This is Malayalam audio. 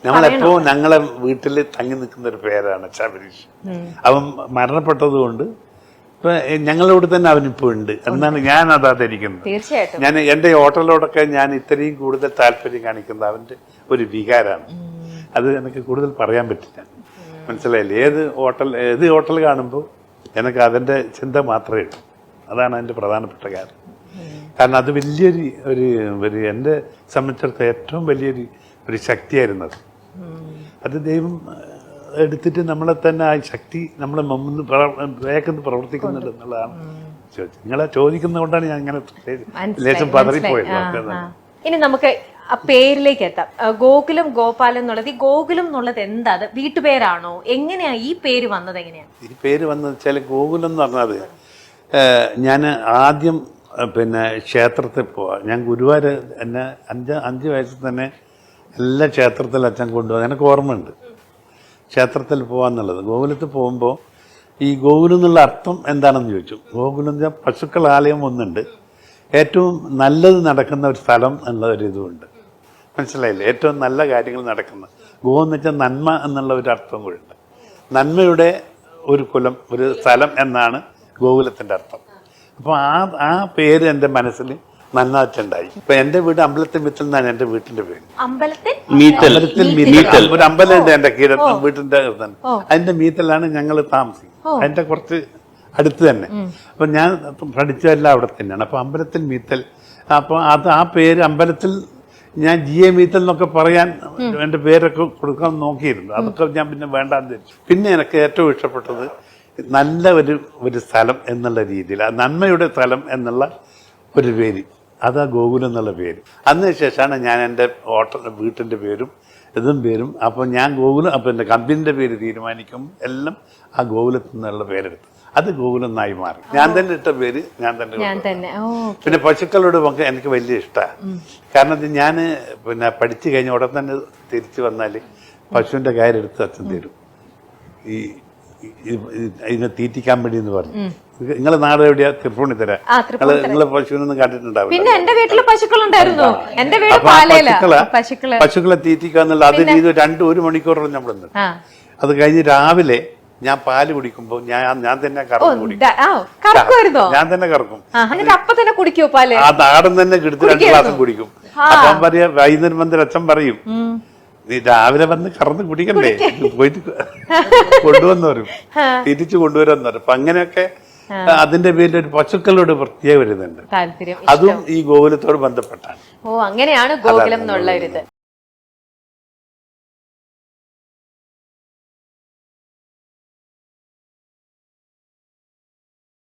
നമ്മളെപ്പോ ഞങ്ങളെ വീട്ടിൽ തങ്ങി നിൽക്കുന്ന ഒരു പേരാണ് ശബരീഷ്. അവൻ മരണപ്പെട്ടതുകൊണ്ട് ഇപ്പൊ ഞങ്ങളോട് തന്നെ അവനിപ്പോ ഉണ്ട് എന്നാണ് ഞാൻ അതാ ധരിക്കുന്നത്. തീർച്ചയായിട്ടും ഞാൻ എന്റെ ഹോട്ടലിലോടൊക്കെ ഞാൻ ഇത്രയും കൂടുതൽ താല്പര്യം കാണിക്കുന്നത് അവന്റെ ഒരു വികാരമാണ്. അത് എനിക്ക് കൂടുതൽ പറയാൻ പറ്റില്ല. മനസ്സിലായില്ലേ? ഏത് ഹോട്ടൽ കാണുമ്പോൾ എനിക്ക് അതിന്റെ ചിന്ത മാത്രമേ ഉള്ളൂ. അതാണ് അതിന്റെ പ്രധാനപ്പെട്ട കാര്യം. കാരണം അത് വലിയൊരു ഒരു എന്നെ സംബന്ധിച്ചിടത്തോളം ഏറ്റവും വലിയൊരു ശക്തിയായിരുന്നത്. അത് ദൈവം എടുത്തിട്ട് നമ്മളെ തന്നെ ആ ശക്തി നമ്മളെ മുമ്പിൽ വേഗം പ്രവർത്തിക്കുന്നുണ്ട് എന്നുള്ളതാണ് ചോദിച്ചത്. നിങ്ങളെ ചോദിക്കുന്നതുകൊണ്ടാണ് ഞാൻ ഇങ്ങനെ ലേശം പതറിപ്പോയത്. ഇനി നമുക്ക് ആ പേരിലേക്ക് എത്താം. ഗോകുലം ഗോപാലൻ എന്നുള്ളത്, ഈ ഗോകുലം എന്നുള്ളത് എന്താ? അത് വീട്ടുപേരാണോ? എങ്ങനെയാ ഈ പേര് വന്നത്? എങ്ങനെയാ ഈ പേര് വന്നത് വെച്ചാൽ ഗോകുലം എന്ന് പറഞ്ഞത് ഞാൻ ആദ്യം ക്ഷേത്രത്തിൽ പോവാ. ഞാൻ ഗുരുവായൂർ എന്നെ 5 വയസ്സിൽ തന്നെ എല്ലാ ക്ഷേത്രത്തിലും അച്ഛൻ കൊണ്ടുപോകാൻ എനിക്ക് ഓർമ്മയുണ്ട്. ക്ഷേത്രത്തിൽ പോകാന്നുള്ളത്. ഗോകുലത്തിൽ പോകുമ്പോൾ ഈ ഗോകുലം എന്നുള്ള അർത്ഥം എന്താണെന്ന് ചോദിച്ചു. ഗോകുലം എന്ന് വെച്ചാൽ പശുക്കൾ ആലയം ഒന്നുണ്ട്, ഏറ്റവും നല്ലത് നടക്കുന്ന ഒരു സ്ഥലം എന്നുള്ള ഒരു ഇതുമുണ്ട്. മനസ്സിലായില്ലേ? ഏറ്റവും നല്ല കാര്യങ്ങൾ നടക്കുന്ന ഗോ എന്ന് വെച്ചാൽ നന്മ എന്നുള്ള ഒരു അർത്ഥം കൂടെ ഉണ്ട്. നന്മയുടെ ഒരു കുലം, ഒരു സ്ഥലം എന്നാണ് ഗോകുലത്തിന്റെ അർത്ഥം. അപ്പോൾ ആ പേര് എൻ്റെ മനസ്സിൽ നന്നായിട്ടുണ്ടായി. ഇപ്പൊ എന്റെ വീട് അമ്പലത്തിൽ മിത്തൽ എന്നാണ് എന്റെ വീട്ടിന്റെ പേര്. ഒരു അമ്പലമുണ്ട് എന്റെ വീട്ടിന്റെ അതിന്റെ മീത്തലാണ് ഞങ്ങൾ താമസിക്കുന്നത്. അതിന്റെ കുറച്ച് അടുത്ത് തന്നെ. അപ്പൊ ഞാൻ പഠിച്ചതെല്ലാം അവിടെ തന്നെയാണ്. അപ്പൊ അമ്പലത്തിൽ മീത്തൽ. അപ്പൊ ആ പേര് അമ്പലത്തിൽ ഞാൻ GA മീത്തൽ എന്നൊക്കെ പറയാൻ എന്റെ പേരൊക്കെ കൊടുക്കാൻ നോക്കിയിരുന്നു. അതൊക്കെ ഞാൻ പിന്നെ വേണ്ടാന്ന് വെച്ചു. പിന്നെ എനിക്ക് ഏറ്റവും ഇഷ്ടപ്പെട്ടത് നല്ല ഒരു സ്ഥലം എന്നുള്ള രീതിയിൽ, ആ നന്മയുടെ സ്ഥലം എന്നുള്ള ഒരു പേര്, അതാ ഗോകുലം എന്നുള്ള പേര്. അതിനുശേഷമാണ് ഞാൻ എൻ്റെ വീട്ടിൻ്റെ പേരും പേരും. അപ്പോൾ ഞാൻ ഗോകുലം, അപ്പോൾ എൻ്റെ കമ്പനിയുടെ പേര് തീരുമാനിക്കും എല്ലാം ആ ഗോകുലത്തിൽ നിന്നുള്ള പേരെടുത്തു. അത് ഗോകുലം എന്നായി മാറി. ഞാൻ തന്നെ ഇട്ട പേര് ഞാൻ തന്നെ. പിന്നെ പശുക്കളോട് എനിക്ക് വലിയ ഇഷ്ടമാണ്. കാരണം ഞാൻ പഠിച്ചു കഴിഞ്ഞ ഉടൻ തന്നെ തിരിച്ചു വന്നാൽ പശുവിൻ്റെ കയറെടുത്ത് അച്ഛൻ തരും. ഇതിനെ തീറ്റിക്കാൻ വേണ്ടി എന്ന് പറഞ്ഞു. നിങ്ങളെ നാട് എവിടെയാ? തൃപ്പൂണിത്തര. നിങ്ങളെ പശുവിനൊന്നും കണ്ടിട്ടുണ്ടാവില്ല. പിന്നെ എന്റെ വീട്ടില് പശുക്കളുണ്ടായിരുന്നു. എന്റെ വീട് പശുക്കളെ തീറ്റിക്കാന്നുള്ള അത് ചെയ്ത് 1 മണിക്കൂറോളം നമ്മൾ ഉണ്ട്. അത് കഴിഞ്ഞ് രാവിലെ ഞാൻ പാല് കുടിക്കുമ്പോ ഞാൻ തന്നെ കറക്കും. ഞാൻ തന്നെ കറക്കും. ആ നാടൻ തന്നെ എടുത്ത് 2 ഗ്ലാസും കുടിക്കും. അപ്പം പറയാ വൈകുന്നേരം വന്നിട്ട് അച്ഛൻ പറയും, നീ രാവിലെ വന്ന് കറന്ന് കുടിക്കണ്ടേ, പോയിട്ട് കൊണ്ടുവന്ന് വരും, തിരിച്ചു കൊണ്ടുവരാന്ന് പറയും. അപ്പൊ അങ്ങനെയൊക്കെ അതിന്റെ പേരിൽ ഒരു പശുക്കളോട് പ്രത്യേക വരുന്നുണ്ട്. അതും ഈ ഗോകുലത്തോട് ബന്ധപ്പെട്ടാണ്. അങ്ങനെയാണ് ഗോകുലം എന്നുള്ള ഒരു ഇത്.